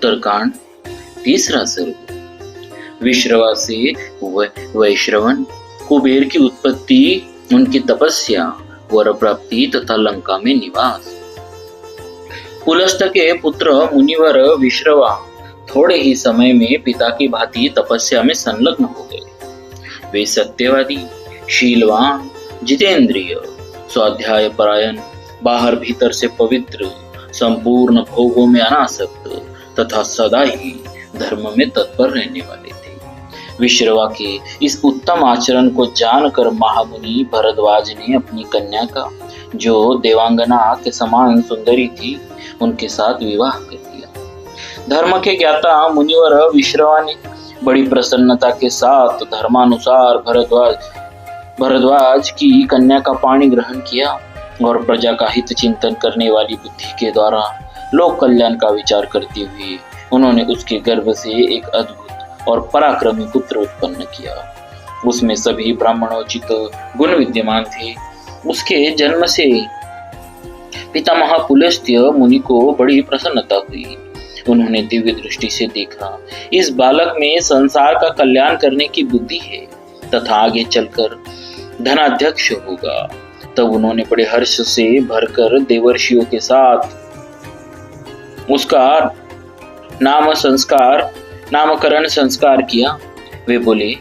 उत्तरकांड, तीसरा सर्ग। विश्रवा से वैश्रवन, कुबेर की उत्पत्ति, उनकी तपस्या, वर प्राप्ति तथा लंका में निवास। पुलस्त के पुत्र मुनिवर विश्रवा थोड़े ही समय में पिता की भांति तपस्या में संलग्न हो गए। वे सत्यवादी, शीलवान, जितेंद्रिय, स्वाध्याय परायण, बाहर भीतर से पवित्र, संपूर्ण भोगों में अनासक्त तथा सदा ही धर्म में तत्पर रहने वाले थे। विश्रवा के इस उत्तम आचरण को जानकर महामुनि भरद्वाज ने अपनी कन्या का, जो देवांगना के समान सुंदरी थी, उनके साथ विवाह कर दिया। धर्म के ज्ञाता मुनिवर विश्रवा ने बड़ी प्रसन्नता के साथ धर्मानुसार भरद्वाज की कन्या का पाणी ग्रहण किया और प्रजा का हित चिंतन करने वाली बुद्धि के द्वारा लोक कल्याण का विचार करते हुए उन्होंने उसके गर्भ से एक अद्भुत और पराक्रमी पुत्र उत्पन्न किया। उसमें सभी ब्राह्मणोचित गुण विद्यमान थे। उसके जन्म से पितामह पुलस्त्य मुनि को बड़ी प्रसन्नता हुई। उन्होंने दिव्य दृष्टि से देखा, इस बालक में संसार का कल्याण करने की बुद्धि है तथा आगे चलकर धनाध्यक्ष होगा। तब उन्होंने बड़े हर्ष से भरकर देवर्षियों के साथ उसका नामकरण संस्कार किया। वे बोले,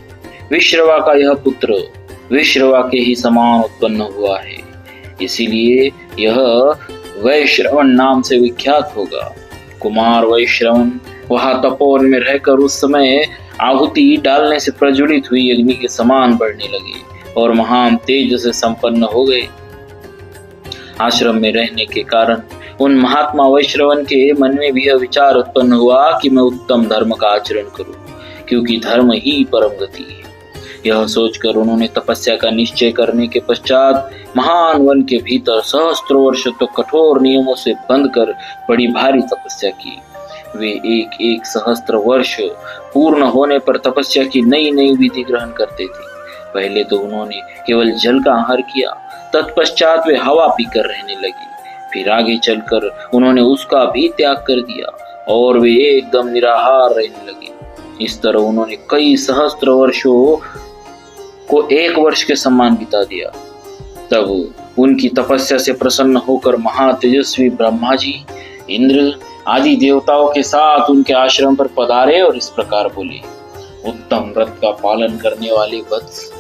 विश्रवा का यह पुत्र विश्रवा के ही समान उत्पन्न हुआ है, इसीलिए यह वैश्रवन नाम से विख्यात होगा। कुमार वैश्रवन वहां तपोवन में रहकर उस समय आहुति डालने से प्रज्वलित हुई अग्नि के समान बढ़ने लगे और महान तेज से संपन्न हो गए। आश्रम में रहने के कारण उन महात्मा वैश्रवन के मन में भी यह विचार उत्पन्न हुआ कि मैं उत्तम धर्म का आचरण करूं, क्योंकि धर्म ही परम गति है। यह सोचकर उन्होंने तपस्या का निश्चय करने के पश्चात महान वन के भीतर सहस्त्रों वर्ष तक कठोर नियमों से बंध कर बड़ी भारी तपस्या की। वे एक एक सहस्त्र वर्ष पूर्ण होने पर तपस्या की नई नई विधि ग्रहण करते थे। पहले तो उन्होंने केवल जल का आहार किया, तत्पश्चात वे हवा पीकर रहने लगे। फिर आगे चलकर उन्होंने उसका भी त्याग कर दिया और वे एकदम निराहार रहने लगे। इस तरह उन्होंने कई सहस्त्र वर्षों को एक वर्ष के समान बिता दिया। तब उनकी तपस्या से प्रसन्न होकर महातेजस्वी ब्रह्मा जी, इंद्र आदि देवताओं के साथ उनके आश्रम पर पधारे और इस प्रकार बोले, उत्तम व्रत का पालन करने वाले वत्स,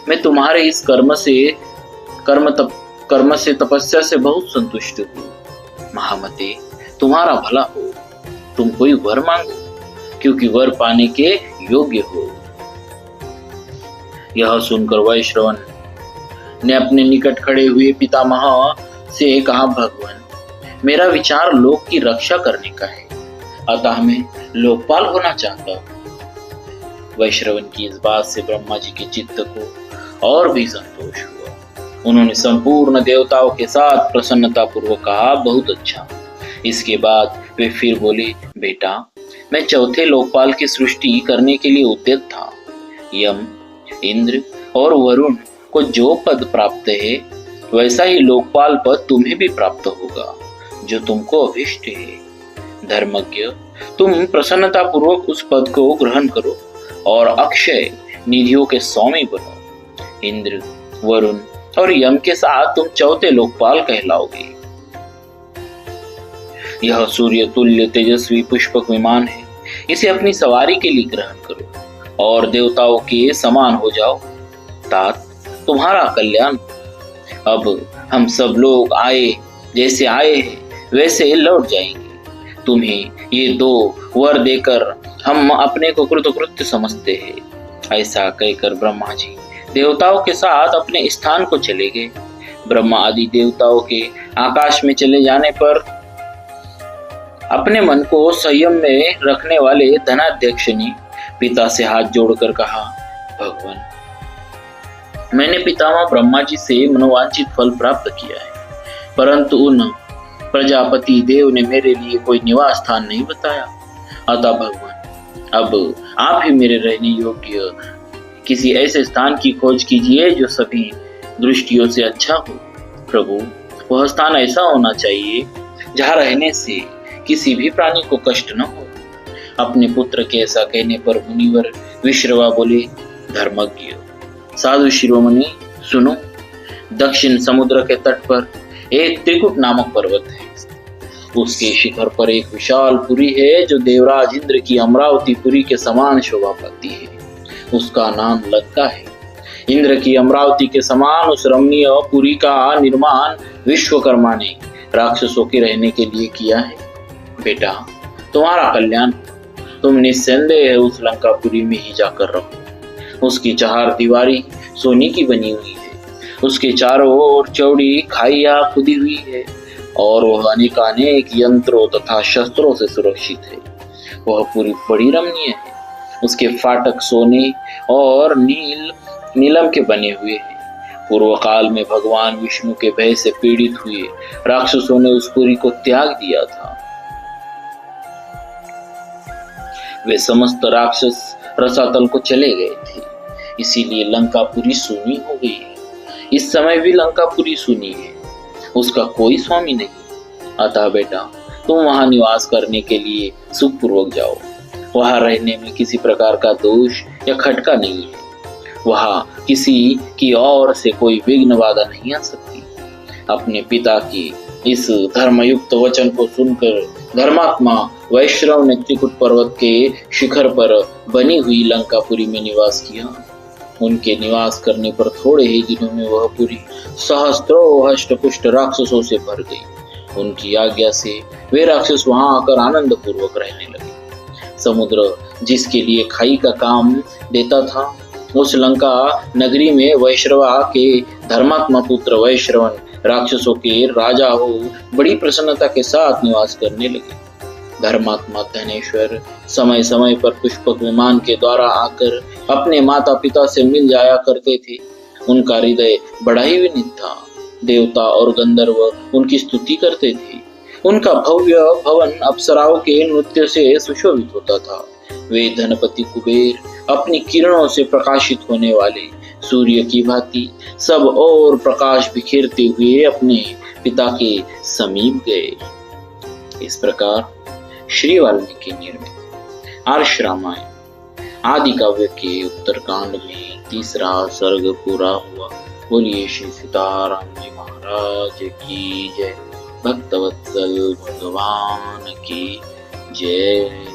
मैं तुम्हारे इस कर्म से तपस्या से बहुत संतुष्ट हूँ। महामते, तुम्हारा भला हो, तुम कोई वर मांगो, क्योंकि वर पाने के योग्य हो। यह सुनकर वैश्रवन ने अपने निकट खड़े हुए पितामह से कहा, भगवान, मेरा विचार लोक की रक्षा करने का है, अतः मैं लोकपाल होना चाहता हूँ। वैश्रवन की इस बात से ब्रह्मा जी के चित्त को और भी संतोष हुआ। उन्होंने संपूर्ण देवताओं के साथ प्रसन्नता पूर्वक कहा, बहुत अच्छा। इसके बाद वे फिर बोले, बेटा, मैं चौथे लोकपाल की सृष्टि करने के लिए उद्यत था। यम, इंद्र और वरुण को जो पद प्राप्त है, वैसा ही लोकपाल पद तुम्हें भी प्राप्त होगा, जो तुमको अभिष्ट है। धर्मज्ञ, तुम प्रसन्नता पूर्वक उस पद को ग्रहण करो और अक्षय निधियों के स्वामी बनो। इंद्र, वरुण और यम के साथ तुम चौथे लोकपाल कहलाओगे। यह सूर्य तुल्य तेजस्वी पुष्पक विमान है, इसे अपनी सवारी के लिए ग्रहण करो और देवताओं के समान हो जाओ, तात तुम्हारा कल्याण। अब हम सब लोग जैसे आए हैं वैसे लौट जाएंगे। तुम्हें ये दो वर देकर हम अपने को कृतकृत्य समझते हैं। ऐसा कहकर ब्रह्मा जी देवताओं के साथ अपने स्थान को चले गए। ब्रह्मा आदि देवताओं के आकाश में चले जाने पर अपने मन को संयम में रखने वाले धनाध्यक्ष ने पिता से हाथ जोड़कर कहा, भगवान, मैंने पितामह ब्रह्मा जी से मनोवांछित फल प्राप्त किया है, परंतु उन प्रजापति देव ने मेरे लिए कोई निवास स्थान नहीं बताया। अतः भगवान, अब आप ही मेरे रहने योग्य किसी ऐसे स्थान की खोज कीजिए जो सभी दृष्टियों से अच्छा हो। प्रभु, वह स्थान ऐसा होना चाहिए जहाँ रहने से किसी भी प्राणी को कष्ट न हो अपने पुत्र के ऐसा कहने पर मुनिवर विश्रवा बोले, धर्मज्ञ साधु शिरोमणि सुनो, दक्षिण समुद्र के तट पर एक त्रिकुट नामक पर्वत है। उसके शिखर पर एक विशाल पुरी है जो देवराज इंद्र की अमरावती पुरी के समान शोभा पाती है। उसका नाम लंका है। इंद्र की अमरावती के समान उस रमणीय पुरी का निर्माण विश्वकर्मा ने राक्षसों के रहने के लिए किया है। बेटा, तुम्हारा कल्याण, तुम निस्संदेह उस लंकापुरी में ही जाकर रहो। उसकी चार दीवारी सोने की बनी हुई है। उसके चारों ओर चौड़ी खाइया खुदी हुई है और वह अनेकानेक यंत्रों तथा शस्त्रों से सुरक्षित है। वह पूरी बड़ी रमणीय है। उसके फाटक सोने और नीलम के बने हुए हैं। पूर्व काल में भगवान विष्णु के भय से पीड़ित हुए राक्षसों ने उस पुरी को त्याग दिया था। वे समस्त राक्षस रसातल को चले गए थे, इसीलिए लंकापुरी सूनी हो गई है। इस समय भी लंकापुरी सूनी है, उसका कोई स्वामी नहीं। अतः बेटा, तुम वहां निवास करने के लिए सुखपूर्वक जाओ। वहां रहने में किसी प्रकार का दोष या खटका नहीं है। वहां किसी की ओर से कोई विघ्न बाधा नहीं आ सकती। अपने पिता की इस धर्मयुक्त वचन को सुनकर धर्मात्मा वैश्रव ने त्रिकुट पर्वत के शिखर पर बनी हुई लंकापुरी में निवास किया। उनके निवास करने पर थोड़े ही दिनों में वह पुरी सहस्त्रों हष्टपुष्ट राक्षसों से भर गई। उनकी आज्ञा से वे राक्षस वहां आकर आनंद पूर्वक रहने लगे। समुद्र जिसके लिए खाई का काम देता था, उस लंका नगरी में वैश्रवा के धर्मात्मा पुत्र वैश्रवन राक्षसों के राजा हो बड़ी प्रसन्नता के साथ निवास करने लगे। धर्मात्मा धनेश्वर समय समय पर पुष्पक विमान के द्वारा आकर अपने माता पिता से मिल जाया करते थे। उनका हृदय बड़ा ही विनीत था। देवता और गंधर्व उनकी स्तुति करते थे। उनका भव्य भवन अप्सराओं के नृत्य से सुशोभित होता था। वे धनपति कुबेर अपनी किरणों से प्रकाशित होने वाले सूर्य की भांति सब और प्रकाश बिखेरते हुए अपने पिता के समीप गए। इस प्रकार श्री वाल्मीकि निर्मित आर्ष रामायण आदि काव्य के उत्तरकांड में तीसरा सर्ग पूरा हुआ। बोलिए श्री सीताराम जी महाराज की जय। भक्तवत्सल भगवान की जय।